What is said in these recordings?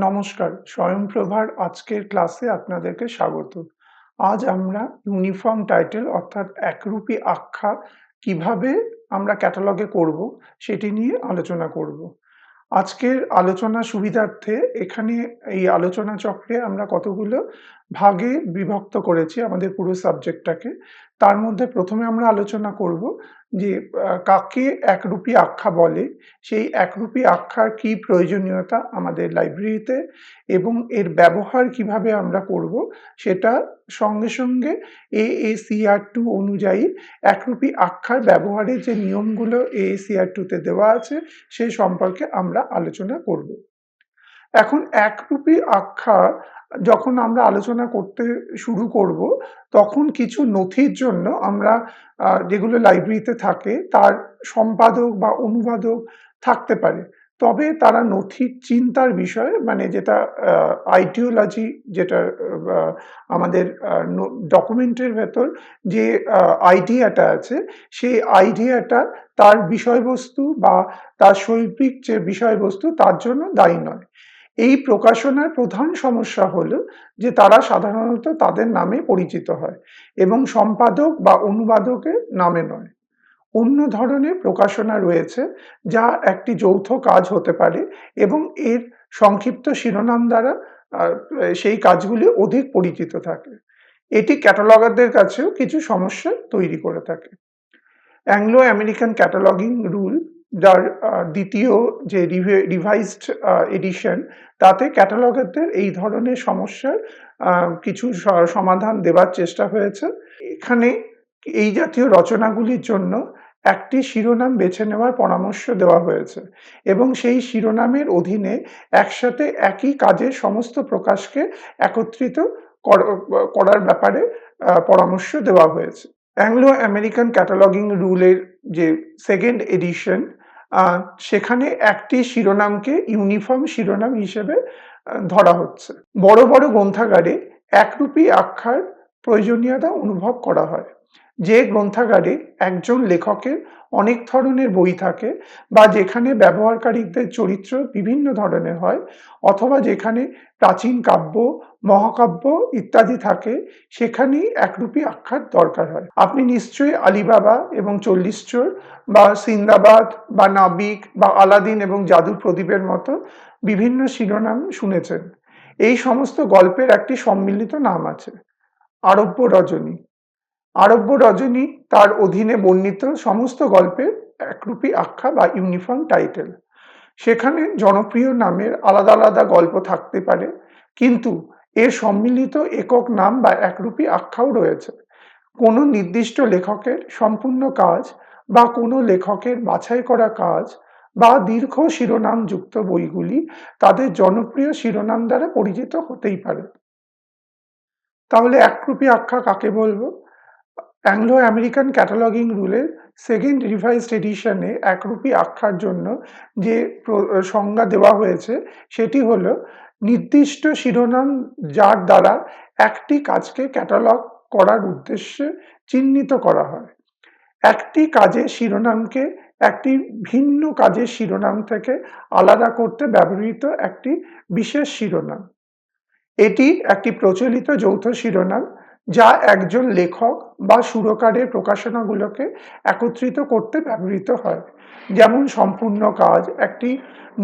নমস্কার, স্বয়ংপ্রভার আজকের ক্লাসে আপনাদেরকে স্বাগত। আজ আমরা ইউনিফর্ম টাইটেল অর্থাৎ একরূপী আখ্যা কিভাবে আমরা ক্যাটালগে করব সেটি নিয়ে আলোচনা করব। আজকের আলোচনা সুবিধার্থে এখানে এই আলোচনা চক্রে আমরা কতগুলো ভাগে বিভক্ত করেছি আমাদের পুরো সাবজেক্টটাকে। তার মধ্যে প্রথমে আমরা আলোচনা করব যে কাকে একরূপী আখ্যা বলে, সেই একরূপী আখ্যার কি প্রয়োজনীয়তা আমাদের লাইব্রেরিতে এবং এর ব্যবহার কিভাবে আমরা করব সেটা সঙ্গে সঙ্গে AACR2 অনুযায়ী একরূপী আখ্যার ব্যবহারের যে নিয়মগুলো AACR2 তে দেওয়া আছে সে সম্পর্কে আমরা আলোচনা করব। এখন একরূপী আখ্যা যখন আমরা আলোচনা করতে শুরু করব তখন কিছু নথির জন্য আমরা যেগুলো লাইব্রেরিতে থাকে তার সম্পাদক বা অনুবাদক থাকতে পারে, তবে তারা নথির চিন্তার বিষয় মানে যেটা আইডিওলজি যেটা আমাদের ডকুমেন্টের ভেতর যে আইডিয়াটা আছে সেই আইডিয়াটা তার বিষয়বস্তু বা তার শৈল্পিক যে বিষয়বস্তু তার জন্য দায়ী নয়। এই প্রকাশনার প্রধান সমস্যা হলো যে তারা সাধারণত তাদের নামে পরিচিত হয় এবং সম্পাদক বা অনুবাদকের নামে নয়। অন্য ধরনের প্রকাশনা রয়েছে যা একটি যৌথ কাজ হতে পারে এবং এর সংক্ষিপ্ত শিরোনাম দ্বারা সেই কাজগুলি অধিক পরিচিত থাকে। এটি ক্যাটালগারদের কাছেও কিছু সমস্যা তৈরি করে থাকে। অ্যাংলো আমেরিকান ক্যাটালগিং রুল যার দ্বিতীয় যে রিভাইজড এডিশন তাতে ক্যাটালগারদের এই ধরনের সমস্যার কিছু সমাধান দেওয়ার চেষ্টা হয়েছে। এখানে এই জাতীয় রচনাগুলির জন্য একটি শিরোনাম বেছে নেওয়ার পরামর্শ দেওয়া হয়েছে এবং সেই শিরোনামের অধীনে একসাথে একই কাজের সমস্ত প্রকাশকে একত্রিত করার ব্যাপারে পরামর্শ দেওয়া হয়েছে। অ্যাংলো আমেরিকান ক্যাটালগিং রুলের যে সেকেন্ড এডিশন সেখানে একটি শিরোনামকে ইউনিফর্ম শিরোনাম হিসেবে ধরা হচ্ছে। বড় বড় গ্রন্থাগারে একরূপী আখ্যার প্রয়োজনীয়তা অনুভব করা হয়। যে গ্রন্থাগারে একজন লেখকের অনেক ধরনের বই থাকে বা যেখানে ব্যবহারকারীদের চরিত্র বিভিন্ন ধরনের হয় অথবা যেখানে প্রাচীন কাব্য, মহাকাব্য ইত্যাদি থাকে সেখানেই একরূপী আখ্যার দরকার হয়। আপনি নিশ্চয়ই আলিবাবা এবং ৪০ চোর বা সিন্দাবাদ বা নাবিক বা আলাদিন এবং জাদুর প্রদীপের মতো বিভিন্ন শিরোনাম শুনেছেন। এই সমস্ত গল্পের একটি সম্মিলিত নাম আছে, আরব্য রজনী। আরব্য রজনী তার অধীনে বর্ণিত সমস্ত গল্পের একরূপী আখ্যা বা ইউনিফর্ম টাইটেল। সেখানে জনপ্রিয় নামের আলাদা আলাদা গল্প থাকতে পারে, কিন্তু এর সম্মিলিত একক নাম বা একরূপী আখ্যাও রয়েছে। কোনো নির্দিষ্ট লেখকের সম্পূর্ণ কাজ বা কোনো লেখকের বাছাই করা কাজ বা দীর্ঘ শিরোনামযুক্ত বইগুলি তাদের জনপ্রিয় শিরোনাম দ্বারা পরিচিত হতেই পারে। তাহলে একরূপী আখ্যা কাকে বলবো? অ্যাংলো আমেরিকান ক্যাটালগিং রুলের সেকেন্ড রিভাইজড এডিশনে একরূপী আখ্যার জন্য যে সংজ্ঞা দেওয়া হয়েছে সেটি হলো নির্দিষ্ট শিরোনাম যার দ্বারা একটি কাজকে ক্যাটালগ করার উদ্দেশ্যে চিহ্নিত করা হয়। একটি কাজের শিরোনামকে একটি ভিন্ন কাজের শিরোনাম থেকে আলাদা করতে ব্যবহৃত একটি বিশেষ শিরোনাম। এটি একটি প্রচলিত যৌথ শিরোনাম যা একজন লেখক বা সুরকারের প্রকাশনাগুলোকে একত্রিত করতে ব্যবহৃত হয়, যেমন সম্পূর্ণ কাজ, একটি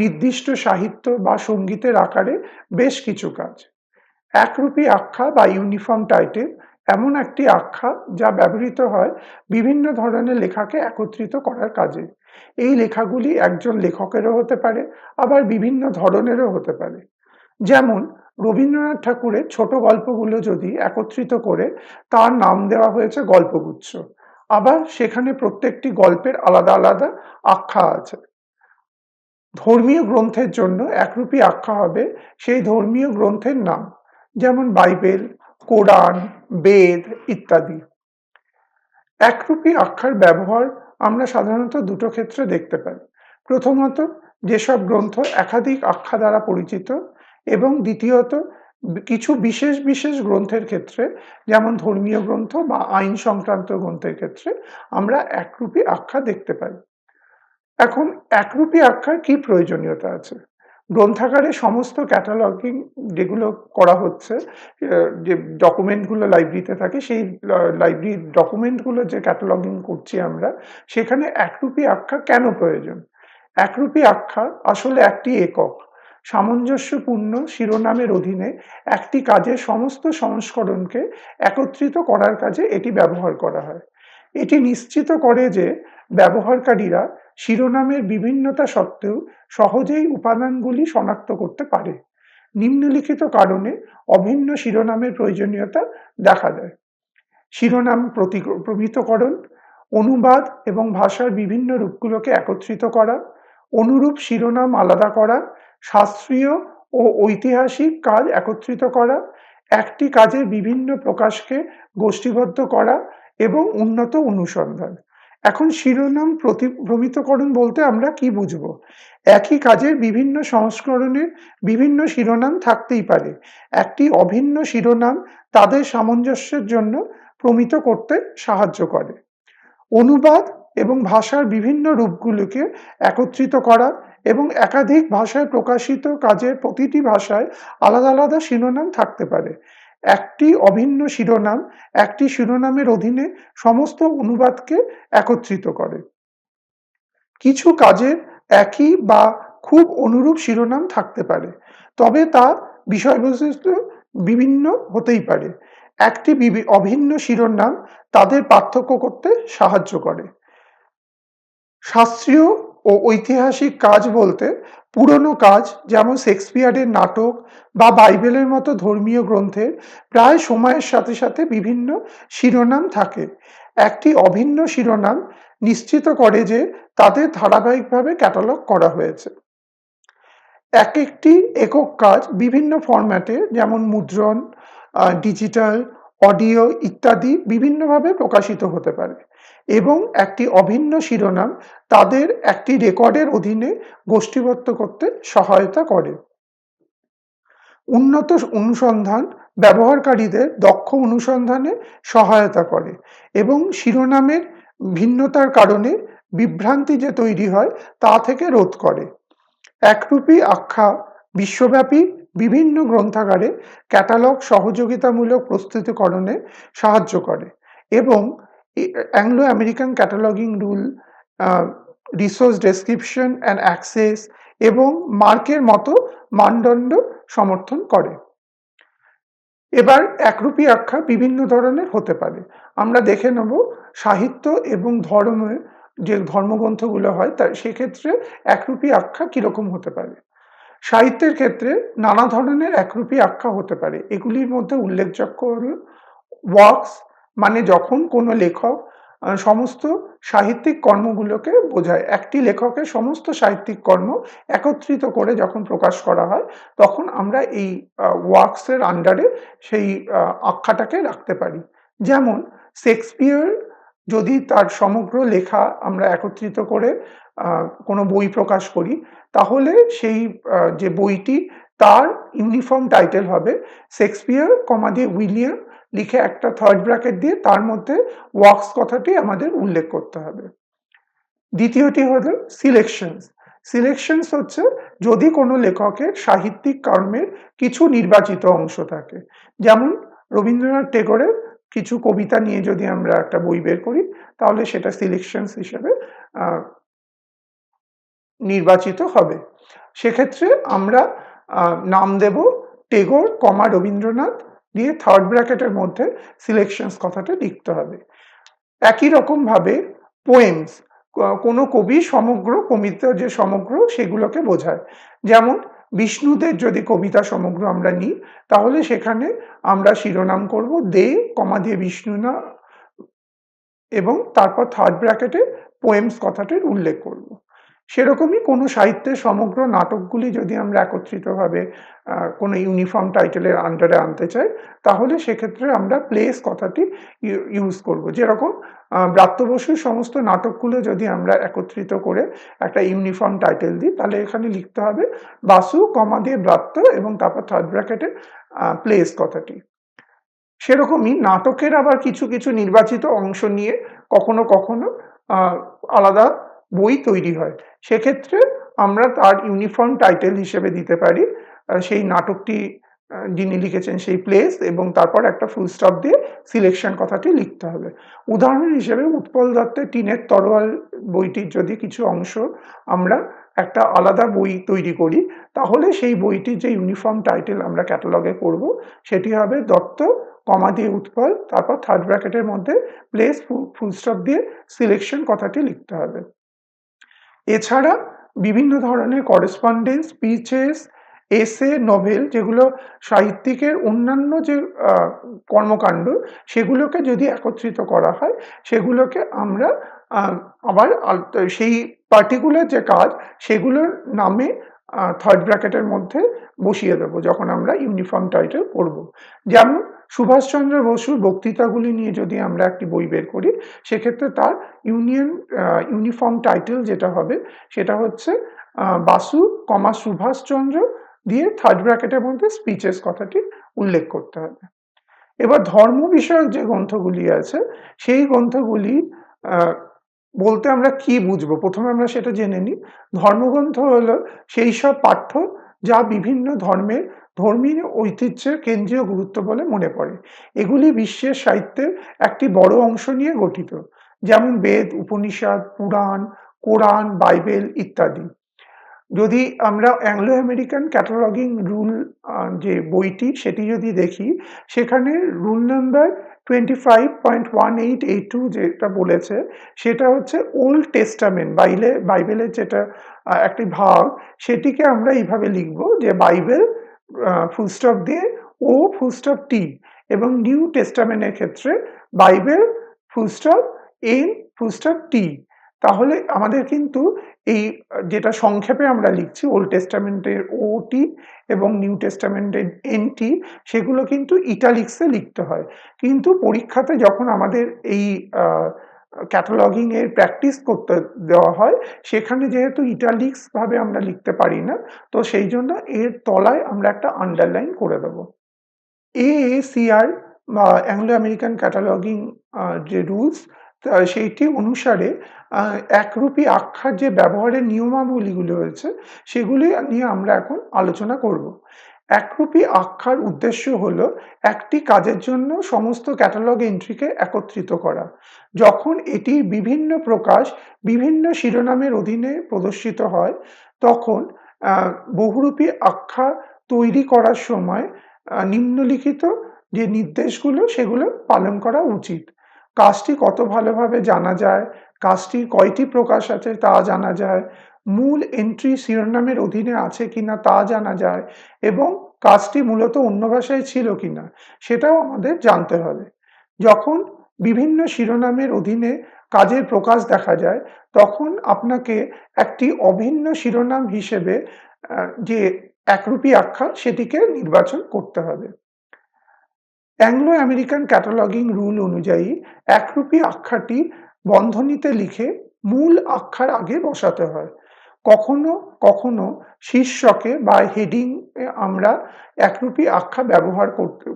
নির্দিষ্ট সাহিত্য বা সঙ্গীতের আকারে বেশ কিছু কাজ। একরূপী আখ্যা বা ইউনিফর্ম টাইটেল এমন একটি আখ্যা যা ব্যবহৃত হয় বিভিন্ন ধরনের লেখাকে একত্রিত করার কাজে। এই লেখাগুলি একজন লেখকেরও হতে পারে, আবার বিভিন্ন ধরনেরও হতে পারে। যেমন রবীন্দ্রনাথ ঠাকুরের ছোট গল্পগুলো যদি একত্রিত করে তার নাম দেওয়া হয়েছে গল্পগুচ্ছ, আবার সেখানে প্রত্যেকটি গল্পের আলাদা আলাদা আখ্যা আছে। ধর্মীয় গ্রন্থের জন্য একরূপী আখ্যা হবে সেই ধর্মীয় গ্রন্থের নাম, যেমন বাইবেল, কোরআন, বেদ ইত্যাদি। একরূপী আখ্যার ব্যবহার আমরা সাধারণত দুটো ক্ষেত্রে দেখতে পাই। প্রথমত, যেসব গ্রন্থ একাধিক আখ্যা দ্বারা পরিচিত, এবং দ্বিতীয়ত কিছু বিশেষ বিশেষ গ্রন্থের ক্ষেত্রে, যেমন ধর্মীয় গ্রন্থ বা আইন সংক্রান্ত গ্রন্থের ক্ষেত্রে আমরা একরূপী আখ্যা দেখতে পাই। এখন একরূপী আখ্যার কি প্রয়োজনীয়তা আছে? গ্রন্থাগারে সমস্ত ক্যাটালগিং যেগুলো করা হচ্ছে, যে ডকুমেন্টগুলো লাইব্রেরিতে থাকে, সেই লাইব্রেরির ডকুমেন্টগুলো যে ক্যাটালগিং করছি আমরা, সেখানে একরূপী আখ্যা কেন প্রয়োজন? একরূপী আখ্যা আসলে একটি একক, সামঞ্জস্যপূর্ণ শিরোনামের অধীনে একটি কাজের সমস্ত সংস্করণকে একত্রিত করার কাজে এটি ব্যবহার করা হয়। এটি নিশ্চিত করে যে ব্যবহারকারীরা শিরোনামের বিভিন্নতা সত্ত্বেও সহজেই উপাদানগুলি শনাক্ত করতে পারে। নিম্নলিখিত কারণে অভিন্ন শিরোনামের প্রয়োজনীয়তা দেখা দেয়: শিরোনাম প্রমিতকরণ, অনুবাদ এবং ভাষার বিভিন্ন রূপগুলোকে একত্রিত করা, অনুরূপ শিরোনাম আলাদা করা, শাস্ত্রীয় ও ঐতিহাসিক কাজ একত্রিত করা, একটি কাজের বিভিন্ন প্রকাশকে গোষ্ঠীবদ্ধ করা এবং উন্নত অনুসন্ধান। এখন শিরোনাম প্রমিতকরণ বলতে আমরা কি বুঝবো? একই কাজের বিভিন্ন সংস্করণের বিভিন্ন শিরোনাম থাকতেই পারে। একটি অভিন্ন শিরোনাম তাদের সামঞ্জস্যের জন্য প্রমিত করতে সাহায্য করে। অনুবাদ এবং ভাষার বিভিন্ন রূপগুলোকে একত্রিত করা এবং একাধিক ভাষায় প্রকাশিত কাজের প্রতিটি ভাষায় আলাদা আলাদা শিরোনাম থাকতে পারে। একটি অভিন্ন শিরোনাম একটি শিরোনামের অধীনে সমস্ত অনুবাদকে একত্রিত করে। কিছু কাজের একই বা খুব অনুরূপ শিরোনাম থাকতে পারে, তবে তা বিষয়বস্তু বিভিন্ন হতেই পারে। একটি অভিন্ন শিরোনাম তাদের পার্থক্য করতে সাহায্য করে। শাস্ত্রীয় ও ঐতিহাসিক কাজ বলতে পুরনো কাজ, যেমন শেক্সপিয়ারের নাটক বা বাইবেলের মতো ধর্মীয় গ্রন্থের প্রায় সময়ের সাথে সাথে বিভিন্ন শিরোনাম থাকে। একটি অভিন্ন শিরোনাম নিশ্চিত করে যে তাদের ধারাবাহিকভাবে ক্যাটালগ করা হয়েছে। এক একটি একক কাজ বিভিন্ন ফরম্যাটে, যেমন মুদ্রণ, ডিজিটাল, অডিও ইত্যাদি বিভিন্নভাবে প্রকাশিত হতে পারে, এবং একটি অভিন্ন শিরোনাম তাদের একটি রেকর্ডের অধীনে গোষ্ঠীবদ্ধ করতে সহায়তা করে। উন্নত অনুসন্ধান ব্যবহারকারীদের দক্ষ অনুসন্ধানে সহায়তা করে এবং শিরোনামের ভিন্নতার কারণে বিভ্রান্তি যে তৈরি হয় তা থেকে রোধ করে। একরূপী আখ্যা বিশ্বব্যাপী বিভিন্ন গ্রন্থাগারে ক্যাটালগ সহযোগিতামূলক প্রস্তুতিকরণে সাহায্য করে এবং Anglo American cataloguing rule, resource description and access এবং মার্কের মতো মানদণ্ড সমর্থন করে। এবার একরূপী আখ্যা বিভিন্ন ধরনের হতে পারে। আমরা দেখে নেব সাহিত্য এবং ধর্মের যে ধর্মগ্রন্থগুলো হয় সেক্ষেত্রে একরূপী আখ্যা কিরকম হতে পারে। সাহিত্যের ক্ষেত্রে নানা ধরনের একরূপী আখ্যা হতে পারে। এগুলির মধ্যে উল্লেখযোগ্য হল ওয়ার্কস, মানে যখন কোনো লেখক সমস্ত সাহিত্যিক কর্মগুলোকে বোঝায়। একটি লেখকের সমস্ত সাহিত্যিক কর্ম একত্রিত করে যখন প্রকাশ করা হয়, তখন আমরা এই ওয়ার্কসের আন্ডারে সেই আখ্যাটাকে রাখতে পারি। যেমন শেক্সপিয়ার যদি তার সমগ্র লেখা আমরা একত্রিত করে কোনো বই প্রকাশ করি, তাহলে সেই যে বইটি তার ইউনিফর্ম টাইটেল হবে শেক্সপিয়ার কমা দিয়ে উইলিয়াম লিখে একটা থার্ড ব্র্যাকেট দিয়ে তার মধ্যে ওয়ার্কস কথাটি আমাদের উল্লেখ করতে হবে। দ্বিতীয়টি হলো সিলেকশনস। সিলেকশনস হচ্ছে যদি কোনো লেখকের সাহিত্যিক কর্মের কিছু নির্বাচিত অংশ থাকে, যেমন রবীন্দ্রনাথ টেগোরের কিছু কবিতা নিয়ে যদি আমরা একটা বই বের করি, তাহলে সেটা সিলেকশনস হিসেবে নির্বাচিত হবে। সেক্ষেত্রে আমরা নাম দেব টেগোর কমা রবীন্দ্রনাথ দিয়ে থার্ড ব্র্যাকেটের মধ্যে সিলেকশনস কথাটা লিখতে হবে। একই রকমভাবে পোয়েমস, কোনো কবি সমগ্র কবিতা যে সমগ্র সেগুলোকে বোঝায়। যেমন বিষ্ণুদের যদি কবিতা সমগ্র আমরা নিই, তাহলে সেখানে আমরা শিরোনাম করব দে কমা দিয়ে বিষ্ণু না, এবং তারপর থার্ড ব্র্যাকেটে পোয়েমস কথাটির উল্লেখ করব। সেরকমই কোনো সাহিত্যের সমগ্র নাটকগুলি যদি আমরা একত্রিতভাবে কোনো ইউনিফর্ম টাইটেলের আন্ডারে আনতে চাই, তাহলে সেক্ষেত্রে আমরা প্লেস কথাটি ইউজ করব। যেরকম ব্রাত্য বসুর সমস্ত নাটকগুলো যদি আমরা একত্রিত করে একটা ইউনিফর্ম টাইটেল দিই, তাহলে এখানে লিখতে হবে বাসু, কমা দিয়ে ব্রাত্য এবং তারপর থার্ড ব্র্যাকেটে প্লেস কথাটি। সেরকমই নাটকের আবার কিছু কিছু নির্বাচিত অংশ নিয়ে কখনো কখনো আলাদা বই তৈরি হয়। সেক্ষেত্রে আমরা তার ইউনিফর্ম টাইটেল হিসেবে দিতে পারি সেই নাটকটি যিনি লিখেছেন সেই প্লেস এবং তারপর একটা ফুল স্টপ দিয়ে সিলেকশন কথাটি লিখতে হবে। উদাহরণ হিসেবে উৎপল দত্তের টিনের তরোয়াল বইটির যদি কিছু অংশ আমরা একটা আলাদা বই তৈরি করি, তাহলে সেই বইটির যে ইউনিফর্ম টাইটেল আমরা ক্যাটালগে করব সেটি হবে দত্ত, কমা দিয়ে উৎপল, তারপর থার্ড ব্র্যাকেটের মধ্যে প্লেস, ফুল স্টপ দিয়ে সিলেকশন কথাটি লিখতে হবে। এছাড়া বিভিন্ন ধরনের করেসপন্ডেন্স, স্পিচেস, এসে, নোভেল যেগুলো সাহিত্যিকের অন্যান্য যে কর্মকাণ্ড সেগুলোকে যদি একত্রিত করা হয়, সেগুলোকে আমরা আবার সেই পার্টিকুলার যে কাজ সেগুলোর নামে থার্ড ব্র্যাকেটের মধ্যে বসিয়ে দেবো যখন আমরা ইউনিফর্ম টাইটেল করব। যেমন সুভাষচন্দ্র বসুর বক্তৃতাগুলি নিয়ে যদি আমরা একটি বই বের করি, সেক্ষেত্রে তার ইউনিফর্ম টাইটেল যেটা হবে সেটা হচ্ছে বাসু, কমা সুভাষচন্দ্র দিয়ে থার্ড ব্র্যাকেটের মধ্যে স্পিচেস কথাটি উল্লেখ করতে হবে। এবার ধর্ম বিষয়ক যে গ্রন্থগুলি আছে সেই গ্রন্থগুলি বলতে আমরা কি বুঝবো, প্রথমে আমরা সেটা জেনে নিই। ধর্মগ্রন্থ হলো সেই সব পাঠ্য যা বিভিন্ন ধর্মের ধর্মীয় ঐতিহ্যের কেন্দ্রীয় গুরুত্ব বলে মনে পড়ে। এগুলি বিশ্বের সাহিত্যের একটি বড় অংশ নিয়ে গঠিত, যেমন বেদ, উপনিষদ, পুরাণ, কোরআন, বাইবেল ইত্যাদি। যদি আমরা অ্যাংলো আমেরিকান ক্যাটালগিং রুল যে বইটি সেটি যদি দেখি, সেখানে রুল নাম্বার 25.1882 যেটা বলেছে সেটা হচ্ছে ওল্ড টেস্টামেন্ট, বাইবেলের যেটা একটি ভাগ, সেটিকে আমরা এইভাবে লিখব যে বাইবেল ফুল স্টপ দিয়ে ও ফুল স্টপ টি, এবং নিউ টেস্টামেন্টের ক্ষেত্রে Bible full stop N full stop T. তাহলে আমাদের কিন্তু এই যেটা সংক্ষেপে আমরা লিখছি ওল্ড টেস্টামেন্টের ওটি এবং নিউ টেস্টামেন্টের এনটি, সেগুলো কিন্তু ইটালিক্সে লিখতে হয়। কিন্তু পরীক্ষাতে যখন আমাদের এই ক্যাটালগিং এর প্র্যাকটিস করতে দেওয়া হয়, সেখানে যেহেতু ইটালিক্স ভাবে আমরা লিখতে পারি না, তো সেই জন্য এর তলায় আমরা একটা আন্ডারলাইন করে দেবো। এএসিআর বা অ্যাংলো আমেরিকান ক্যাটালগিং যে রুলস সেইটি অনুসারে একরূপী আখ্যার যে ব্যবহারের নিয়মাবলীগুলো রয়েছে সেগুলি নিয়ে আমরা এখন আলোচনা করব। একরূপী আখ্যার উদ্দেশ্য হলো একটি কাজের জন্য সমস্ত ক্যাটালগ এন্ট্রিকে একত্রিত করা। যখন এটি বিভিন্ন প্রকাশ বিভিন্ন শিরোনামের অধীনে প্রদর্শিত হয়, তখন বহুরূপী আখ্যা তৈরি করার সময় নিম্নলিখিত যে নির্দেশগুলো সেগুলো পালন করা উচিত। কাজটি কত ভালোভাবে জানা যায়, কাজটির কয়টি প্রকাশ আছে তা জানা যায়, মূল এন্ট্রি শিরোনামের অধীনে আছে কিনা তা জানা যায়, এবং কাজটি মূলত অন্য ভাষায় ছিল কিনা সেটাও আমাদের জানতে হবে। যখন বিভিন্ন শিরোনামের অধীনে কাজের প্রকাশ দেখা যায়, তখন আপনাকে একটি অভিন্ন শিরোনাম হিসেবে যে একরূপী আখ্যা সেটিকে নির্বাচন করতে হবে। অ্যাংলো আমেরিকান ক্যাটালগিং রুল অনুযায়ী একরূপী আখ্যাটি বন্ধনীতে লিখে মূল আখ্যার আগে বসাতে হয়। কখনো কখনো শীর্ষকে বা হেডিং এ আমরা একরূপী আখ্যা ব্যবহার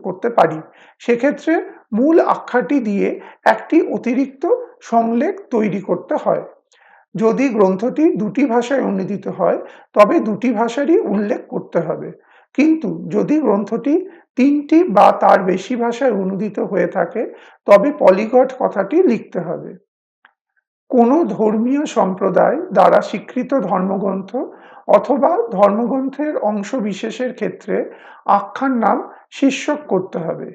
করতে পারি। সেক্ষেত্রে মূল আখ্যাটি দিয়ে একটি অতিরিক্ত সংলেখ তৈরি করতে হয়। যদি গ্রন্থটি দুটি ভাষায় অনুদিত হয়, তবে দুটি ভাষারই উল্লেখ করতে হবে। কিন্তু যদি গ্রন্থটি তিনটি বা তার বেশি ভাষায় অনুদিত হয়ে থাকে, তবে পলিগট কথাটি লিখতে হবে। কোনো ধর্মীয় সম্প্রদায় দ্বারা স্বীকৃত ধর্মগ্রন্থ অথবা ধর্মগ্রন্থের অংশ বিশেষের ক্ষেত্রে আখ্যার নাম শীর্ষক করতে হবে।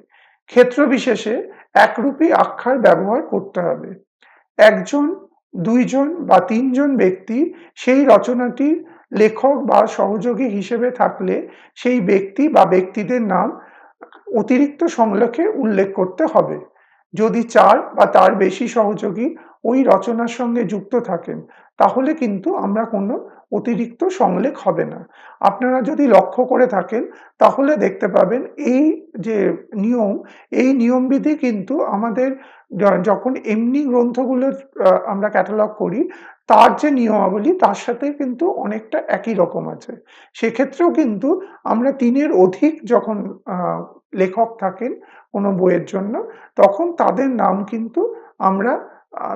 ক্ষেত্র বিশেষে একরূপী আখ্যার ব্যবহার করতে হবে। একজন, দুইজন বা তিনজন ব্যক্তি সেই রচনাটির লেখক বা সহযোগী হিসেবে থাকলে সেই ব্যক্তি বা ব্যক্তিদের নাম অতিরিক্ত সংলেখে উল্লেখ করতে হবে। যদি 4 বা তার বেশি সহযোগী ওই রচনার সঙ্গে যুক্ত থাকেন, তাহলে কিন্তু আমরা কোনো অতিরিক্ত সংলেখ হবে না। আপনারা যদি লক্ষ্য করে থাকেন তাহলে দেখতে পাবেন এই যে নিয়ম, এই নিয়মবিধি কিন্তু আমাদের যখন এমনি গ্রন্থগুলোর আমরা ক্যাটালগ করি, তার যে নিয়মাবলী তার সাথে কিন্তু অনেকটা একই রকম আছে। সেক্ষেত্রেও কিন্তু আমরা ৩ এর অধিক যখন আ লেখক থাকেন কোনো বইয়ের জন্য, তখন তাদের নাম কিন্তু আমরা আ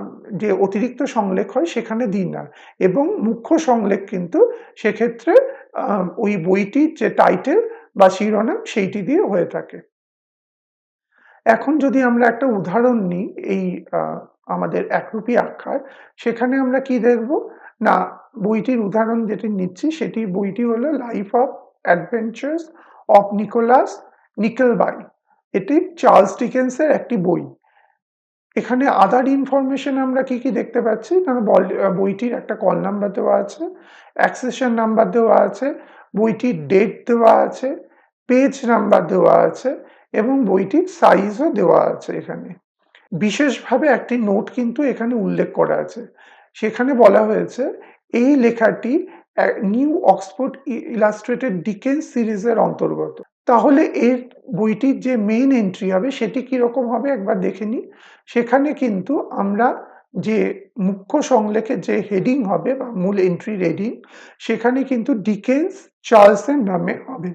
যে অতিরিক্ত সংলেখ হয় সেখানে দিই না, এবং মুখ্য সংলেখ কিন্তু সেক্ষেত্রে আ ওই বইটির যে টাইটেল বা শিরোনাম সেইটি দিয়ে হয়ে থাকে। এখন যদি আমরা একটা উদাহরণ নিই এই আ আমাদের একরূপী আখ্যার, সেখানে আমরা কি দেখব? না, বইটির উদাহরণ যেটি নিচ্ছি সেটি বইটি হলো 'life of adventures of Nicholas Nickleby'. এটি চার্লস ডিকেন্সের একটি বই। এখানে আদার ইনফরমেশন আমরা কি দেখতে পাচ্ছি? না, বইটির একটা কল নাম্বার দেওয়া আছে, অ্যাক্সেশন নাম্বার দেওয়া আছে, বইটির ডেট দেওয়া আছে, পেজ নাম্বার দেওয়া আছে এবং বইটির সাইজও দেওয়া আছে এখানে। বিশেষভাবে একটি নোট কিন্তু এখানে উল্লেখ করা আছে। সেখানে বলা হয়েছে এই লেখাটি নিউ অক্সফোর্ড ইলাস্ট্রেটেড ডিকেন্স সিরিজের অন্তর্গত। তাহলে এর বইটির যে মেইন এন্ট্রি হবে সেটি কিরকম হবে একবার দেখে নিই। সেখানে কিন্তু আমরা যে মুখ্য সংলেখের যে হেডিং হবে বা মূল এন্ট্রির হেডিং, সেখানে কিন্তু ডিকেন্স চার্লসের নামে হবে।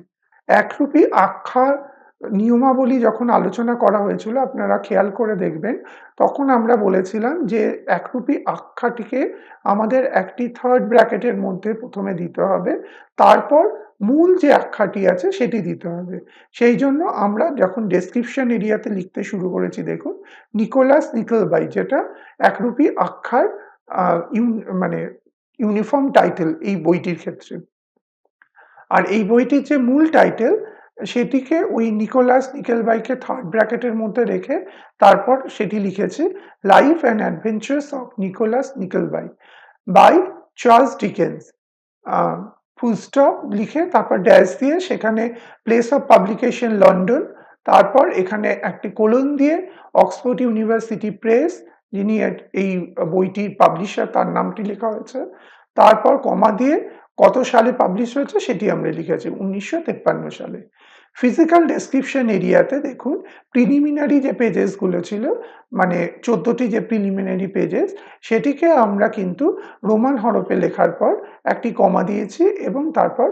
একরূপী আখ্যার নিয়মাবলী যখন আলোচনা করা হয়েছিল আপনারা খেয়াল করে দেখবেন, তখন আমরা বলেছিলাম যে একরূপী আখ্যাটিকে আমাদের একটি থার্ড ব্র্যাকেটের মধ্যে প্রথমে দিতে হবে। তারপর মূল যে আখ্যাটি আছে সেটি দিতে হবে। সেই জন্য আমরা যখন ডেসক্রিপশন এরিয়াতে লিখতে শুরু করেছি দেখুন, নিকোলাস নিকেলবাই, যেটা একরূপী আখ্যার আ ইউন মানে ইউনিফর্ম টাইটেল এই বইটির ক্ষেত্রে। আর এই বইটির যে মূল টাইটেল সেটিকে ওই নিকোলাস নিকেলবাইকে থার্ড ব্র্যাকেটের মধ্যে রেখে তারপর সেটি লিখেছি, life and adventures of Nicholas Nickleby by Charles Dickens, full stop লিখে তারপর ড্যাশ দিয়ে সেখানে প্লেস অফ পাবলিকেশন লন্ডন, তারপর এখানে একটি কোলন দিয়ে অক্সফোর্ড ইউনিভার্সিটি প্রেস, যিনি এই বইটির পাবলিশার তার নামটি লেখা হয়েছে, তারপর কমা দিয়ে কত সালে পাবলিশ হয়েছে সেটি আমরা লিখেছি 1953 সালে। ফিজিক্যাল ডেসক্রিপশন এরিয়াতে দেখুন প্রিলিমিনারি যে পেজেসগুলো ছিল, মানে 14টি যে প্রিলিমিনারি পেজেস, সেটিকে আমরা কিন্তু রোমান হরফে লেখার পর একটি কমা দিয়েছি এবং তারপর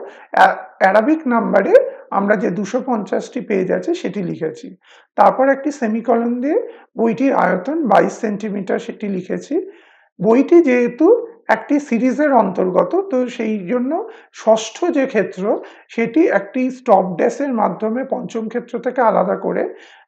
অ্যারাবিক নাম্বারে আমরা যে 250টি পেজ আছে সেটি লিখেছি। তারপর একটি সেমিকলন দিয়ে বইটির আয়তন 22 সেন্টিমিটার সেটি লিখেছি। বইটি যেহেতু একটি সিরিজের অন্তর্গত, তো সেই জন্য ষষ্ঠ যে ক্ষেত্র সেটি একটি স্টপ ড্যাশের মাধ্যমে পঞ্চম ক্ষেত্র থেকে আলাদা করে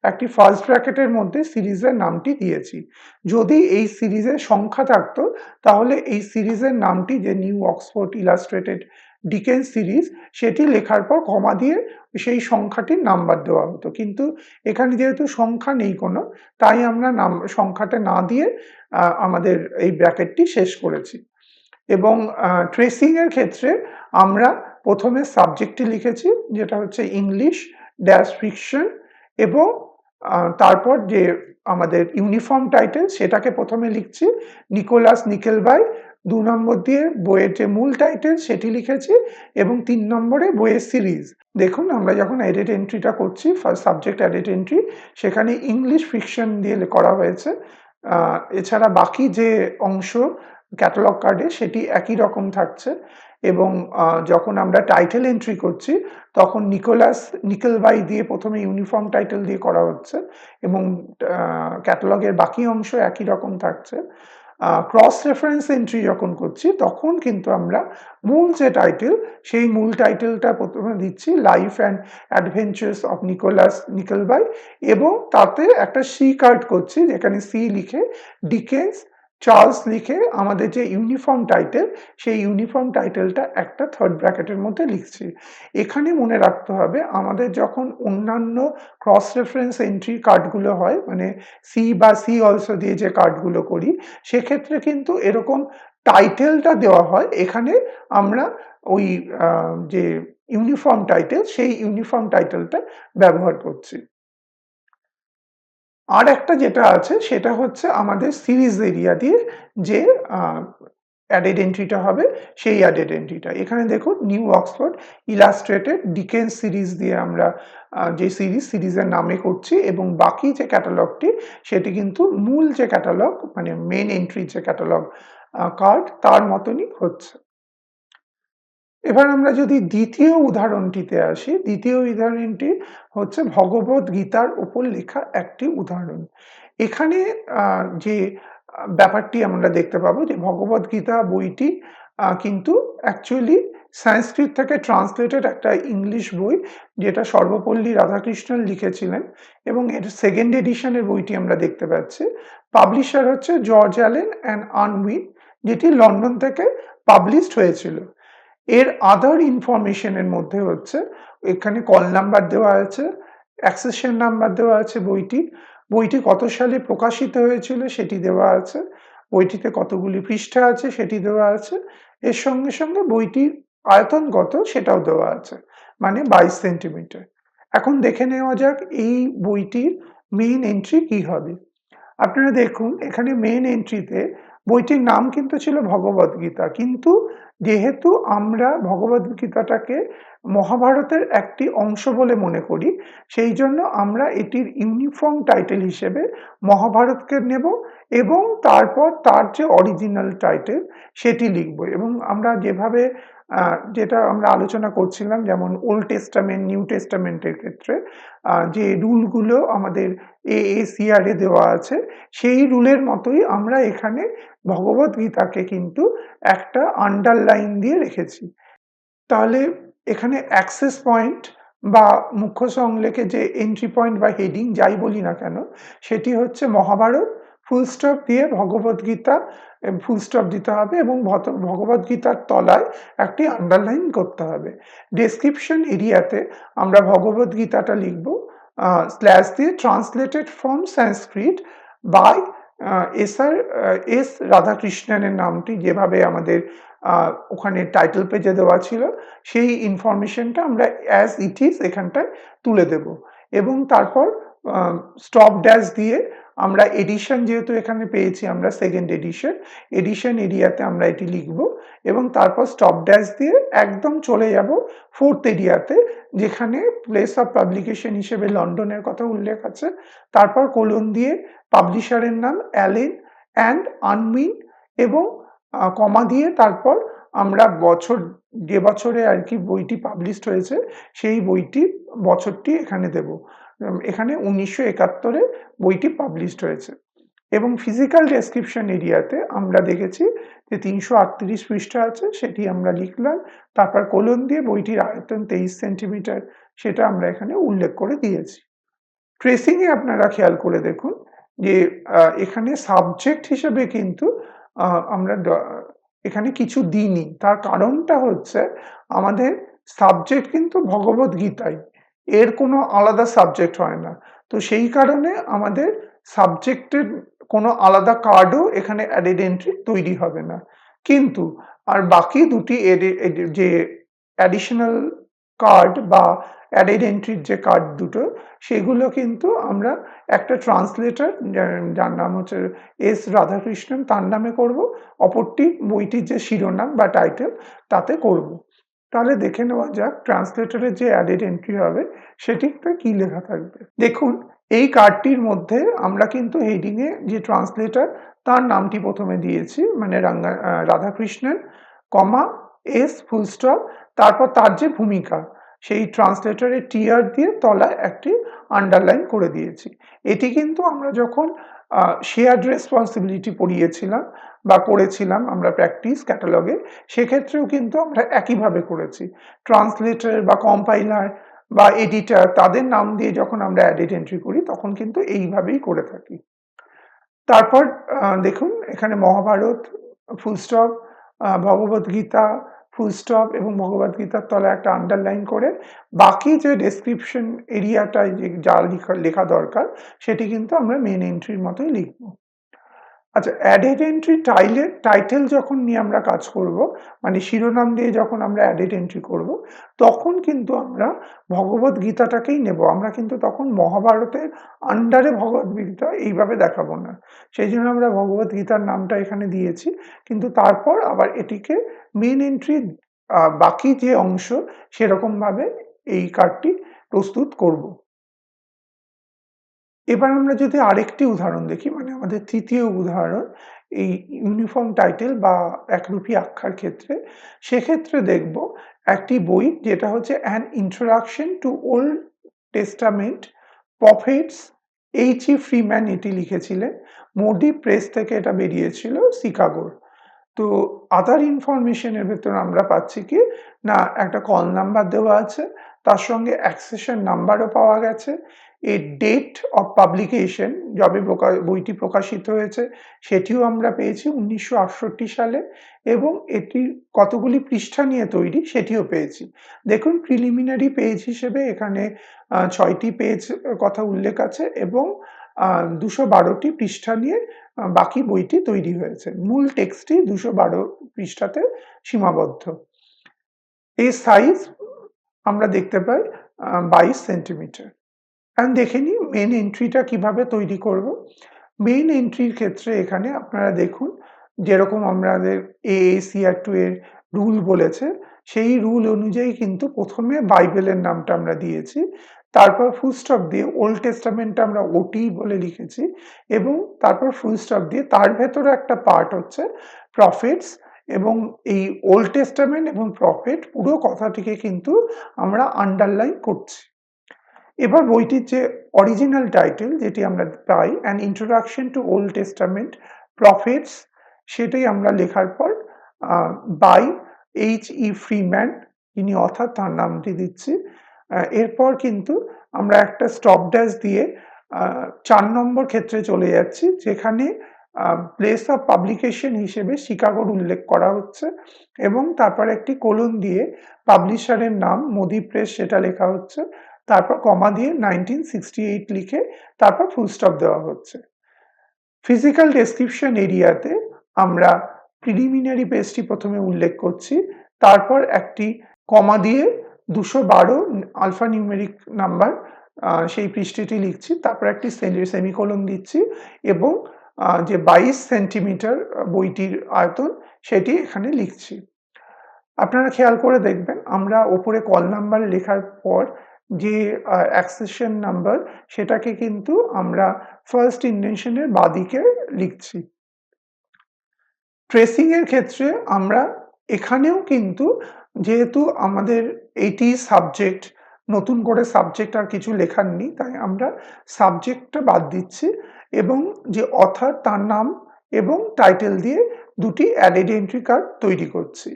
একটি ফার্স্ট ব্র্যাকেটের মধ্যে সিরিজের নামটি দিয়েছি। যদি এই সিরিজের সংখ্যা থাকতো তাহলে এই সিরিজের নামটি যে new Oxford illustrated Dickens series সেটি লেখার পর কমা দিয়ে সেই সংখ্যাটির নাম্বার দেওয়া হতো, কিন্তু এখানে যেহেতু সংখ্যা নেই কোনো, তাই আমরা সংখ্যাটা না দিয়ে আমাদের এই ব্র্যাকেটটি শেষ করেছি। এবং ট্রেসিং এর ক্ষেত্রে আমরা প্রথমে সাবজেক্টটি লিখেছি যেটা হচ্ছে ইংলিশ ড্যাশ ফিকশন, এবং তারপর যে আমাদের ইউনিফর্ম টাইটেল সেটাকে প্রথমে লিখছি নিকোলাস নিকেলবাই, ২ নম্বর দিয়ে বইয়ের যে মূল টাইটেল সেটি লিখেছি এবং ৩ নম্বরে বইয়ের সিরিজ। দেখুন আমরা যখন এডিট এন্ট্রিটা করছি ফার্স্ট সাবজেক্ট এডিট এন্ট্রি, সেখানে ইংলিশ ফিকশন দিয়ে করা হয়েছে। এছাড়া বাকি যে অংশ ক্যাটালগ কার্ডে সেটি একই রকম থাকছে, এবং যখন আমরা টাইটেল এন্ট্রি করছি তখন নিকোলাস নিকেলবাই দিয়ে প্রথমে ইউনিফর্ম টাইটেল দিয়ে করা হচ্ছে এবং ক্যাটালগের বাকি অংশ একই রকম থাকছে। ক্রস রেফারেন্স এন্ট্রি যখন করছি তখন কিন্তু আমরা মূল যে টাইটেল সেই মূল টাইটেলটা প্রথমে দিচ্ছি, life and adventures of Nicholas Nickleby, এবং তাতে একটা সি কার্ড করছি যেখানে সি লিখে ডিকেন্স চার্লস লিখে আমাদের যে ইউনিফর্ম টাইটেল সেই ইউনিফর্ম টাইটেলটা একটা থার্ড ব্র্যাকেটের মধ্যে লিখছি। এখানে মনে রাখতে হবে আমাদের যখন অন্যান্য ক্রস রেফারেন্স এন্ট্রি কার্ডগুলো হয়, মানে সি বা সি অলসো দিয়ে যে কার্ডগুলো করি, সেক্ষেত্রে কিন্তু এরকম টাইটেলটা দেওয়া হয়, এখানে আমরা ওই যে ইউনিফর্ম টাইটেল সেই ইউনিফর্ম টাইটেলটা ব্যবহার করছি। আর একটা যেটা আছে সেটা হচ্ছে আমাদের সিরিজ এরিয়া দিয়ে যে অ্যাডেড এন্ট্রিটা হবে সেই অ্যাডেড এন্ট্রিটা। এখানে দেখুন new Oxford illustrated Dickens series দিয়ে আমরা যে সিরিজের নামে করছি এবং বাকি যে ক্যাটালগটি সেটি কিন্তু মূল যে ক্যাটালগ মানে মেন এন্ট্রি যে ক্যাটালগ কার্ড তার মতনই হচ্ছে। এবার আমরা যদি দ্বিতীয় উদাহরণটিতে আসি, দ্বিতীয় উদাহরণটি হচ্ছে ভগবদ গীতার উপর লেখা একটি উদাহরণ। এখানে যে ব্যাপারটি আমরা দেখতে পাবো যে ভগবদ গীতা বইটি কিন্তু অ্যাকচুয়ালি সংস্কৃত থেকে ট্রান্সলেটেড একটা ইংলিশ বই যেটা সর্বপল্লী রাধাকৃষ্ণন লিখেছিলেন এবং এর সেকেন্ড এডিশনের বইটি আমরা দেখতে পাচ্ছি। পাবলিশার হচ্ছে জর্জ অ্যালেন অ্যান্ড আনউইন, যেটি লন্ডন থেকে পাবলিশড হয়েছিল। এর আদার ইনফরমেশনের মধ্যে হচ্ছে এখানে কল নাম্বার দেওয়া আছে, অ্যাক্সেশন নাম্বার দেওয়া আছে বইটি কত সালে প্রকাশিত হয়েছিল সেটি দেওয়া আছে, বইটিতে কতগুলি পৃষ্ঠা আছে সেটি দেওয়া আছে, এর সঙ্গে সঙ্গে বইটির আয়তন কত সেটাও দেওয়া আছে, মানে 22 সেন্টিমিটার। এখন দেখে নেওয়া যাক এই বইটির মেইন এন্ট্রি কি হবে। আপনারা দেখুন এখানে মেইন এন্ট্রিতে বইটির নাম কিন্তু ছিল ভগবদ্গীতা, কিন্তু যেহেতু আমরা ভগবদ্গীতাটাকে মহাভারতের একটি অংশ বলে মনে করি সেই জন্য আমরা এটির ইউনিফর্ম টাইটেল হিসেবে মহাভারতকে নেব এবং তারপর তার যে অরিজিনাল টাইটেল সেটি লিখব এবং আমরা যেভাবে যেটা আমরা আলোচনা করছিলাম যেমন ওল্ড টেস্টামেন্ট নিউ টেস্টামেন্টের ক্ষেত্রে যে রুলগুলো আমাদের AACR এ দেওয়া আছে সেই রুলের মতোই আমরা এখানে ভগবদ্গীতাকে কিন্তু একটা আন্ডারলাইন দিয়ে রেখেছি। তাহলে এখানে অ্যাক্সেস পয়েন্ট বা মুখ্য সংলেখে যে এন্ট্রি পয়েন্ট বা হেডিং যাই বলি না কেন সেটি হচ্ছে মহাভারত, ফুল স্টপ দিয়ে ভগবদ্গীতা ফুল স্টপ দিতে হবে এবং ভগবদ্গীতার তলায় একটি আন্ডারলাইন করতে হবে। ডেসক্রিপশন এরিয়াতে আমরা ভগবদ্গীতাটা লিখব স্ল্যাশ দিয়ে translated from Sanskrit by S রাধাকৃষ্ণনের নামটি যেভাবে আমাদের ওখানে টাইটেল পেজে দেওয়া ছিল সেই ইনফরমেশনটা আমরা অ্যাজ ইট ইজ এখানটায় তুলে দেব এবং তারপর স্টপ ড্যাশ দিয়ে আমরা এডিশন যেহেতু এখানে পেয়েছি আমরা সেকেন্ড এডিশন এরিয়াতে আমরা এটি লিখব এবং তারপর স্টপ ড্যাশ দিয়ে একদম চলে যাব ফোর্থ এরিয়াতে যেখানে প্লেস অফ পাবলিকেশন হিসেবে লন্ডনের কথা উল্লেখ আছে, তারপর কোলন দিয়ে পাবলিশারের নাম অ্যালেন অ্যান্ড আনউইন এবং কমা দিয়ে তারপর আমরা যে বছরে আর কি বইটি পাবলিশড হয়েছে সেই বইটির বছরটি এখানে দেব। এখানে 1971-এ বইটি পাবলিশড হয়েছে এবং ফিজিক্যাল ডেসক্রিপশন এরিয়াতে আমরা দেখেছি যে 338 পৃষ্ঠা আছে সেটি আমরা লিখলাম, তারপর কোলন দিয়ে বইটির আয়তন 23 সেন্টিমিটার সেটা আমরা এখানে উল্লেখ করে দিয়েছি। ট্রেসিংয়ে আপনারা খেয়াল করে দেখুন যে এখানে সাবজেক্ট হিসেবে কিন্তু আমরা এখানে কিছু দিইনি, তার কারণটা হচ্ছে আমাদের সাবজেক্ট কিন্তু ভগবদ্গীতাই, এর কোনো আলাদা সাবজেক্ট হয় না, তো সেই কারণে আমাদের সাবজেক্টের কোনো আলাদা কার্ডও এখানে অ্যাডেড এন্ট্রি তৈরি হবে না, কিন্তু আর বাকি দুটি যে অ্যাডিশনাল কার্ড বা অ্যাডেড এন্ট্রির যে কার্ড দুটো সেগুলো কিন্তু আমরা একটা ট্রান্সলেটর যার নাম হচ্ছে এস রাধাকৃষ্ণন তার নামে করব, অপরটি বইটির যে শিরোনাম বা টাইটেল তাতে করব। তাহলে দেখে নেওয়া যাক ট্রান্সলেটরের যে অ্যাডেড এন্ট্রি হবে সেটিতে কি লেখা থাকবে। দেখুন এই কার্ডটির মধ্যে আমরা কিন্তু হেডিংয়ে যে ট্রান্সলেটর তার নামটি প্রথমে দিয়েছি মানে রাধাকৃষ্ণন কমা এস ফুল স্টপ, তারপর তার যে ভূমিকা সেই ট্রান্সলেটরের টিআর দিয়ে তলায় একটি আন্ডারলাইন করে দিয়েছি। এটি কিন্তু আমরা যখন শেয়ার্ড রেসপন্সিবিলিটি পড়িয়েছিলাম বা করেছিলাম আমরা প্র্যাকটিস ক্যাটালগে সেক্ষেত্রেও কিন্তু আমরা একইভাবে করেছি, ট্রান্সলেটর বা কম্পাইলার বা এডিটর তাদের নাম দিয়ে যখন আমরা অ্যাডেড এন্ট্রি করি তখন কিন্তু এইভাবেই করে থাকি। তারপর দেখুন এখানে Mahabharata full stop, Bhagavad Gita full stop এবং ভগবদ্গীতার তলায় একটা আন্ডারলাইন করে বাকি যে ডেসক্রিপশন এরিয়াটায় যে যা লেখা দরকার সেটি কিন্তু আমরা মেন এন্ট্রির মতোই লিখব। আচ্ছা, অ্যাডেড এন্ট্রি টাইটেল যখন নিয়ে আমরা কাজ করব, মানে শিরোনাম দিয়ে যখন আমরা অ্যাডেড এন্ট্রি করব, তখন কিন্তু আমরা ভগবদ গীতাটাকেই নেব। আমরা কিন্তু তখন মহাভারতের আন্ডারে ভগবদ্গীতা এইভাবে দেখাবো না। সেইজন্য আমরা ভগবদ গীতার নামটা এখানে দিয়েছি। কিন্তু তারপর আবার এটিকে মেইন এন্ট্রির বাকি যে অংশ সেরকমভাবে এই কার্ডটি প্রস্তুত করব। এবার আমরা যদি আরেকটি উদাহরণ দেখি, মানে আমাদের তৃতীয় উদাহরণ এই ইউনিফর্ম টাইটেল বা একরূপী আখ্যার ক্ষেত্রে, সেক্ষেত্রে দেখব একটি বই যেটা হচ্ছে an introduction to old testament prophets, H E. Freeman এটি লিখেছিলেন। মোডি প্রেস থেকে এটা বেরিয়েছিল, শিকাগোর। তো আদার ইনফরমেশন এর ভেতর আমরা পাচ্ছি কি না, একটা কল নাম্বার দেওয়া আছে, তার সঙ্গে অ্যাক্সেশন নাম্বারও পাওয়া গেছে, এ ডেট অফ পাবলিকেশন যবে বইটি প্রকাশিত হয়েছে সেটিও আমরা পেয়েছি 1968 সালে, এবং এটি কতগুলি পৃষ্ঠা নিয়ে তৈরি সেটিও পেয়েছি। দেখুন, প্রিলিমিনারি পেজ হিসেবে এখানে 6টি পেজ কথা উল্লেখ আছে, এবং 212টি পৃষ্ঠা নিয়ে বাকি বইটি তৈরি হয়েছে। মূল টেক্সটটি 212 পৃষ্ঠাতে সীমাবদ্ধ। এর সাইজ আমরা দেখতে পাই 22 সেন্টিমিটার। এখন দেখে নিই মেইন এন্ট্রিটা কিভাবে তৈরি করব। মেইন এন্ট্রির ক্ষেত্রে এখানে আপনারা দেখুন, যেরকম আমাদের AACR2 এর রুল বলেছে, সেই রুল অনুযায়ী কিন্তু প্রথমে বাইবেলের নামটা আমরা দিয়েছি, তারপর ফুল স্টপ দিয়ে ওল্ড টেস্টামেন্টটা আমরা ওটি বলে লিখেছি, এবং তারপর ফুল স্টপ দিয়ে তার ভেতরে একটা পার্ট হচ্ছে প্রফেটস, এবং এই ওল্ড টেস্টামেন্ট এবং প্রফেট পুরো কথাটিকে কিন্তু আমরা আন্ডারলাইন করছি। এবার বইটির যে অরিজিনাল টাইটেল যেটি আমরা পাই, an introduction to old testament prophets, সেটাই আমরা লেখার পর বাই H.E. ফ্রিম্যান, যিনি অথর, তার নামটি দিচ্ছি। এরপর কিন্তু আমরা একটা স্টপ ড্যাশ দিয়ে 4 নম্বর ক্ষেত্রে চলে যাচ্ছি, যেখানে প্লেস অফ পাবলিকেশন হিসেবে শিকাগোর উল্লেখ করা হচ্ছে, এবং তারপর একটি কোলন দিয়ে পাবলিশারের নাম মোদি প্রেস সেটা লেখা হচ্ছে, তারপর কমা দিয়ে 1968 লিখে তারপর ফুল স্টপ দেওয়া হচ্ছে। ফিজিক্যাল ডেসক্রিপশন এরিয়াতে আমরা প্রিলিমিনারি পেজটি প্রথমে উল্লেখ করছি, তারপর একটি কমা দিয়ে 212 আলফা নিউমেরিক নাম্বার সেই পৃষ্ঠাটি লিখছি, তারপর একটি সেমিকোলন দিচ্ছি, এবং যে 22 সেন্টিমিটার বইটির আয়তন সেটি এখানে লিখছি। আপনারা খেয়াল করে দেখবেন, আমরা ওপরে কল নাম্বার লেখার পর যে অ্যাক্সেশন নাম্বার সেটাকে কিন্তু আমরা ফার্স্ট ইন্ডেনশনের বাঁদিকে লিখছি। ট্রেসিং এর ক্ষেত্রে আমরা এখানেও কিন্তু, যেহেতু আমাদের এটি সাবজেক্ট, নতুন করে সাবজেক্ট আর কিছু লেখার নেই, তাই আমরা সাবজেক্টটা বাদ দিচ্ছি, এবং যে অথর তার নাম এবং টাইটেল দিয়ে দুটি অ্যাডেড এন্ট্রি কার্ড তৈরি করছি।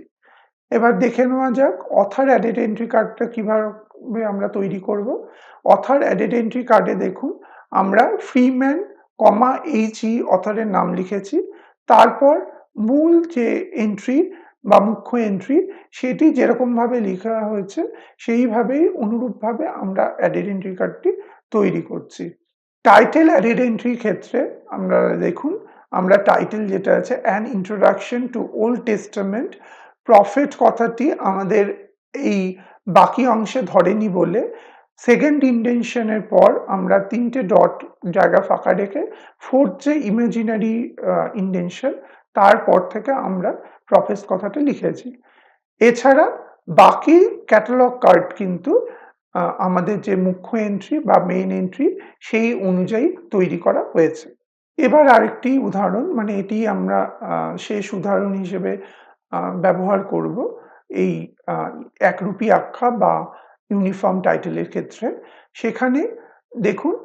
এবার দেখে নেওয়া যাক অথর অ্যাডেড এন্ট্রি কার্ডটা কিভাবে আমরা তৈরি করব। অথর অ্যাডেড এন্ট্রি কার্ডে দেখুন, আমরা ফ্রিম্যান কমা H.E. অথরের নাম লিখেছি, তারপর মূল যে এন্ট্রি বা মুখ্য এন্ট্রি সেটি যেরকমভাবে লেখা হয়েছে সেইভাবেই অনুরূপভাবে আমরা অ্যাডেড এন্ট্রি কার্ডটি তৈরি করছি। টাইটেল অ্যাডেড এন্ট্রির ক্ষেত্রে আমরা দেখুন, আমরা টাইটেল যেটা আছে an introduction to old testament prophet কথাটি আমাদের এই বাকি অংশে ধরেনি বলে সেকেন্ড ইন্ডেনশনের পর আমরা 3টে ডট জায়গা ফাঁকা রেখে ফোর্থ যে ইমাজিনারি ইন্ডেনশন তারপর থেকে আমরা প্রফেস কথাটা লিখেছি। এছাড়া বাকি ক্যাটালগ কার্ড কিন্তু আমাদের যে মুখ্য এন্ট্রি বা মেইন এন্ট্রি সেই অনুযায়ী তৈরি করা হয়েছে। এবার আরেকটি উদাহরণ, মানে এটি আমরা শেষ উদাহরণ হিসেবে ব্যবহার করব এই একরূপী আখ্যা বা ইউনিফর্ম টাইটেলের ক্ষেত্রে। সেখানে দেখুন,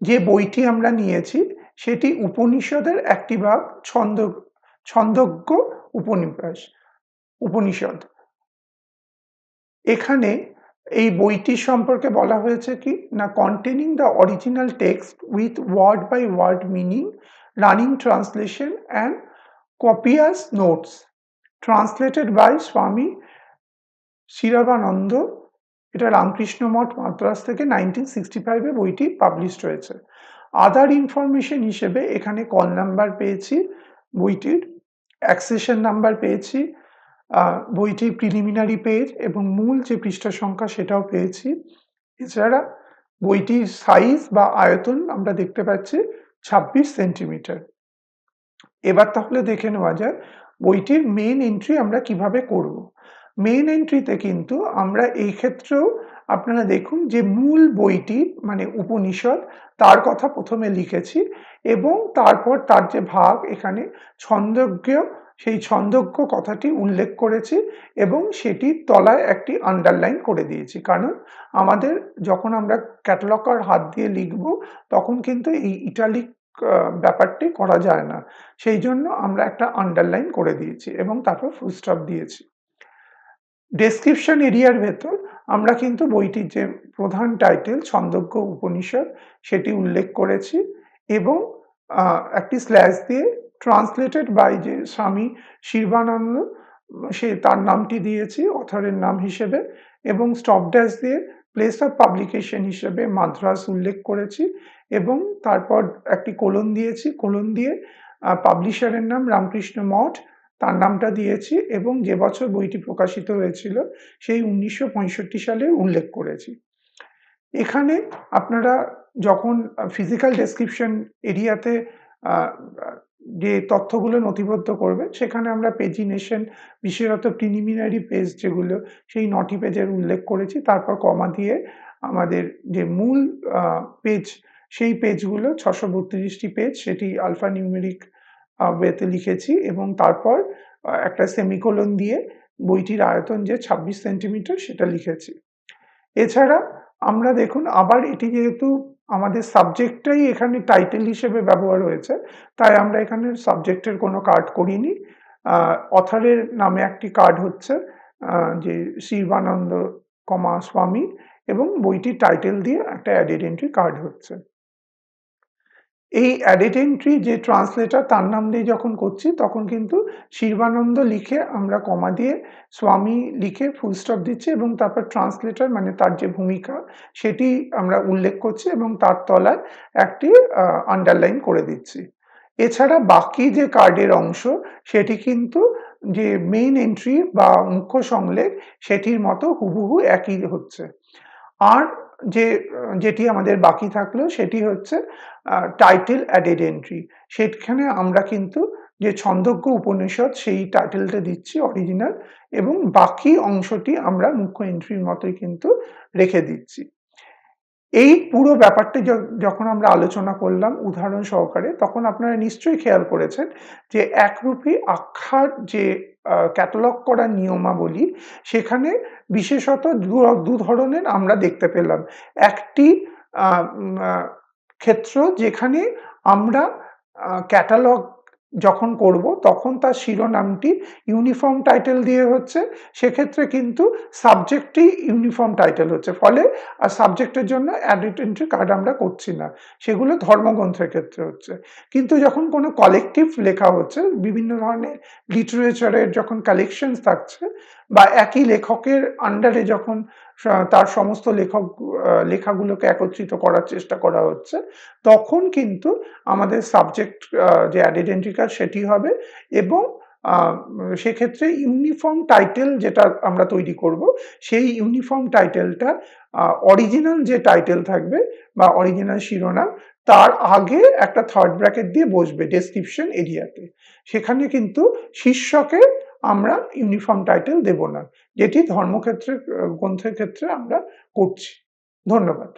যে বইটি আমরা নিয়েছি সেটি উপনিষদের একটি ভাগ, ছন্দোগ্য উপনিষদ। এখানে এই বইটির সম্পর্কে বলা হয়েছে কি না, containing the original text with word by word meaning, running translation and copious notes, translated by Swami Sharvananda. এটা রামকৃষ্ণ মঠ মাদ্রাস থেকে 1965 বইটি পাবলিশড হয়েছে। আদার ইনফরমেশন হিসেবে এখানে কল নাম্বার পেয়েছি বইটির, অ্যাক্সেশন নাম্বার পেয়েছি, বইটির প্রিলিমিনারি পেজ এবং মূল যে পৃষ্ঠা সংখ্যা সেটাও পেয়েছি। এছাড়া বইটির সাইজ বা আয়তন আমরা দেখতে পাচ্ছি 26 সেন্টিমিটার। এবার তাহলে দেখে নেওয়া যাক বইটির মেইন এন্ট্রি আমরা কিভাবে করব। মেইন এন্ট্রিতে কিন্তু আমরা এই ক্ষেত্রেও আপনারা দেখুন যে মূল বইটি মানে উপনিষদ তার কথা প্রথমে লিখেছি এবং তারপর তার যে ভাগ এখানে ছন্দজ্ঞ, সেই ছন্দজ্ঞ কথাটি উল্লেখ করেছি এবং সেটির তলায় একটি আন্ডারলাইন করে দিয়েছি, কারণ আমাদের যখন আমরা ক্যাটালগার হাত দিয়ে লিখব তখন কিন্তু এই ইটালিক ব্যাপারটি করা যায় না, সেই জন্য আমরা একটা আন্ডারলাইন করে দিয়েছি এবং তারপর ফুল স্টপ দিয়েছি। ডেসক্রিপশন এরিয়ার ভেতর আমরা কিন্তু বইটির যে প্রধান টাইটেল ছন্দজ্ঞ উপনিষদ সেটি উল্লেখ করেছি এবং একটি স্ল্যাশ দিয়ে ট্রান্সলেটেড বাই যে স্বামী শিবানন্দ সে তার নামটি দিয়েছি অথরের নাম হিসেবে এবং স্টপ ড্যাশ দিয়ে প্লেস অফ পাবলিকেশন হিসেবে মাদ্রাস উল্লেখ করেছি এবং তারপর একটি কোলন দিয়েছি, কোলন দিয়ে পাবলিশারের নাম রামকৃষ্ণ মঠ তার নামটা দিয়েছি এবং যে বছর বইটি প্রকাশিত হয়েছিল সেই 1965 সালে উল্লেখ করেছি। এখানে আপনারা যখন ফিজিক্যাল ডেসক্রিপশন এরিয়াতে যে তথ্যগুলো নথিবদ্ধ করবেন সেখানে আমরা পেজিনেশন বিশেষত প্রিলিমিনারি পেজ যেগুলো সেই 9টি পেজের উল্লেখ করেছি, তারপর কমা দিয়ে আমাদের যে মূল পেজ সেই পেজগুলো 632টি পেজ সেটি আলফা নিউমেরিক ওয়েতে লিখেছি এবং তারপর একটা সেমিকোলন দিয়ে বইটির আয়তন যে 26 সেন্টিমিটার সেটা লিখেছি। এছাড়া আমরা দেখুন আবার এটি যেহেতু আমাদের সাবজেক্টটাই এখানে টাইটেল হিসেবে ব্যবহার হয়েছে তাই আমরা এখানে সাবজেক্টের কোনো কার্ড করিনি। অথরের নামে একটি কার্ড হচ্ছে যে শিবানন্দ স্বামী এবং বইটির টাইটেল দিয়ে একটা অ্যাডেড এন্ট্রি কার্ড হচ্ছে। এই অ্যাডেড এন্ট্রি যে ট্রান্সলেটর তার নাম দিয়ে যখন করছি তখন কিন্তু শিবানন্দ লিখে আমরা কমা দিয়ে স্বামী লিখে ফুল স্টপ দিচ্ছি এবং তারপর ট্রান্সলেটর মানে তার যে ভূমিকা সেটি আমরা উল্লেখ করছি এবং তার তলায় একটি আন্ডারলাইন করে দিচ্ছি। এছাড়া বাকি যে কার্ডের অংশ সেটি কিন্তু যে মেইন এন্ট্রি বা মুখ্য সংলেখ সেটির মতো হুবহু একই হচ্ছে। আর যেটি আমাদের বাকি থাকলো সেটি হচ্ছে টাইটেল অ্যাডেড এন্ট্রি। সেখানে আমরা কিন্তু যে ছন্দজ্ঞ উপনিষদ সেই টাইটেলটা দিচ্ছি অরিজিনাল এবং বাকি অংশটি আমরা মুখ্য এন্ট্রির মতোই কিন্তু রেখে দিচ্ছি। এই পুরো ব্যাপারটি যখন আমরা আলোচনা করলাম উদাহরণ সহকারে তখন আপনারা নিশ্চয়ই খেয়াল করেছেন যে একরূপী আখ্যার যে ক্যাটালগ করার নিয়মাবলী সেখানে বিশেষত দু ধরনের আমরা দেখতে পেলাম। একটি ক্ষেত্র যেখানে আমরা ক্যাটালগ যখন করব তখন তার শিরোনামটি ইউনিফর্ম টাইটেল দিয়ে হচ্ছে, সেক্ষেত্রে কিন্তু সাবজেক্টই ইউনিফর্ম টাইটেল হচ্ছে, ফলে আর সাবজেক্টের জন্য অ্যাডেড এন্ট্রি কার্ড আমরা করছি না, সেগুলো ধর্মগ্রন্থের ক্ষেত্রে হচ্ছে। কিন্তু যখন কোনো কলেকটিভ লেখা হচ্ছে বিভিন্ন ধরনের লিটারেচারের যখন কালেকশনস থাকছে বা একই লেখকের আন্ডারে যখন তার সমস্ত লেখাগুলোকে একত্রিত করার চেষ্টা করা হচ্ছে তখন কিন্তু আমাদের সাবজেক্ট যে অ্যাডেড এন্ট্রি কার্ড সেটি হবে এবং সেক্ষেত্রে ইউনিফর্ম টাইটেল যেটা আমরা তৈরি করব সেই ইউনিফর্ম টাইটেলটা অরিজিনাল যে টাইটেল থাকবে বা অরিজিনাল শিরোনাম তার আগে একটা থার্ড ব্র্যাকেট দিয়ে বসবে ডেসক্রিপশন এরিয়াতে, সেখানে কিন্তু শীর্ষকে আমরা ইউনিফর্ম টাইটেল দেব না, যেটি ধর্মক্ষেত্রে গ্রন্থের ক্ষেত্রে আমরা করছি। ধন্যবাদ।